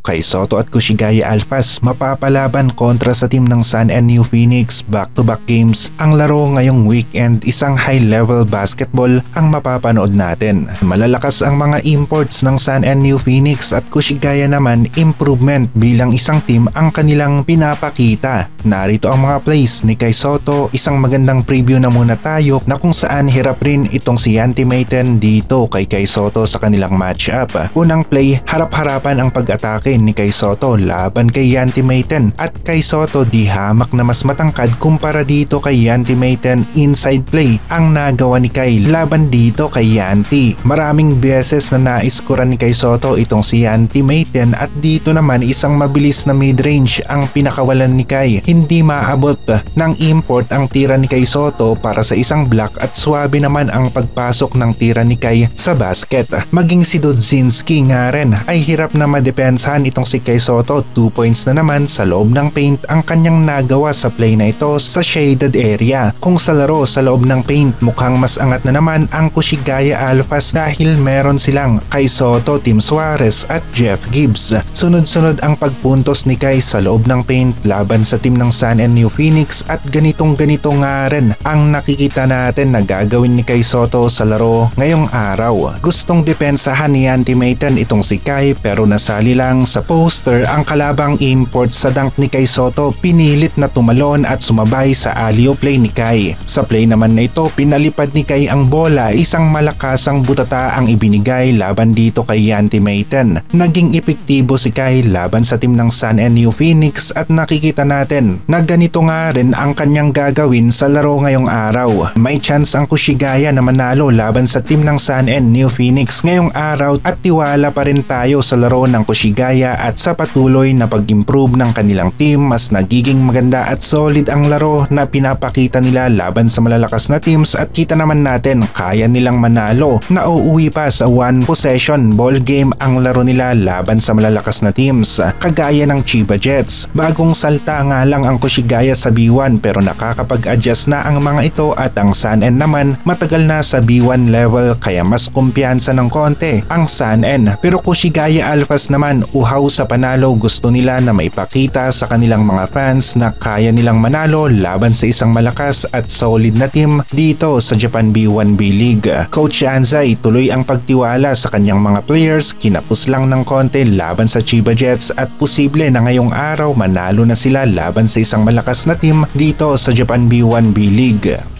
Kai Sotto at Kushigaya Alphas mapapalaban kontra sa team ng Sun and New Phoenix back-to-back games. Ang laro ngayong weekend, isang high-level basketball ang mapapanood natin. Malalakas ang mga imports ng Sun and New Phoenix at Kushigaya naman improvement bilang isang team ang kanilang pinapakita. Narito ang mga plays ni Kai Sotto. Isang magandang preview na muna tayo na kung saan hirap rin itong si Yanti Maiten dito kay Kai Sotto sa kanilang matchup. Unang play, harap-harapan ang pag-atake ni Kai Sotto laban kay Yanti Maiten at Kai Sotto di hamak na mas matangkad kumpara dito kay Yanti Maiten. Inside play ang nagawa ni Kai laban dito kay Yanti. Maraming beses na naiskuran ni Kai Sotto itong si Yanti Maiten at dito naman isang mabilis na mid-range ang pinakawalan ni Kai. Hindi maabot ng import ang tira ni Kai Sotto para sa isang block at swabe naman ang pagpasok ng tira ni Kai sa basket. Maging si Dudzinski nga rin ay hirap na madepensahan itong si Kai Sotto. 2 points na naman sa loob ng paint ang kanyang nagawa sa play na ito sa shaded area. Kung sa laro sa loob ng paint, mukhang mas angat na naman ang Kushigaya Alphas dahil meron silang Kai Sotto, Tim Suarez at Jeff Gibbs. Sunod-sunod ang pagpuntos ni Kai sa loob ng paint laban sa team ng Sun and New Phoenix at ganitong-ganito nga rin ang nakikita natin na gagawin ni Kai Sotto sa laro ngayong araw. Gustong depensahan ni Yanti Maiten itong si Kai pero nasali lang sa poster ang kalabang import sa dunk ni Kai Sotto. Pinilit na tumalon at sumabay sa alley-oop play ni Kai. Sa play naman na ito, pinalipad ni Kai ang bola. Isang malakasang butata ang ibinigay laban dito kay Yanti Maiten. Naging epektibo si Kai laban sa team ng Sun and New Phoenix at nakikita natin na ganito nga rin ang kanyang gagawin sa laro ngayong araw. May chance ang Kushigaya na manalo laban sa team ng Sun and New Phoenix ngayong araw at tiwala pa rin tayo sa laro ng Kushigaya at sa patuloy na pag-improve ng kanilang team. Mas nagiging maganda at solid ang laro na pinapakita nila laban sa malalakas na teams at kita naman natin kaya nilang manalo. Nauuwi pa sa 1 possession ball game ang laro nila laban sa malalakas na teams kagaya ng Chiba Jets. Bagong salta nga lang ang Kushigaya sa B1 pero nakakapag-adjust na ang mga ito at ang Sun N naman matagal na sa B1 level kaya mas kumpiyansa ng konti ang Sun N. Pero Kushigaya Alphas naman uhaw sa panalo, gusto nila na maipakita sa kanilang mga fans na kaya nilang manalo laban sa isang malakas at solid na team dito sa Japan B1 B-League. Coach Anzai tuloy ang pagtiwala sa kanyang mga players, kinapos lang ng konti laban sa Chiba Jets at posible na ngayong araw manalo na sila laban sa isang malakas na team dito sa Japan B1 B-League.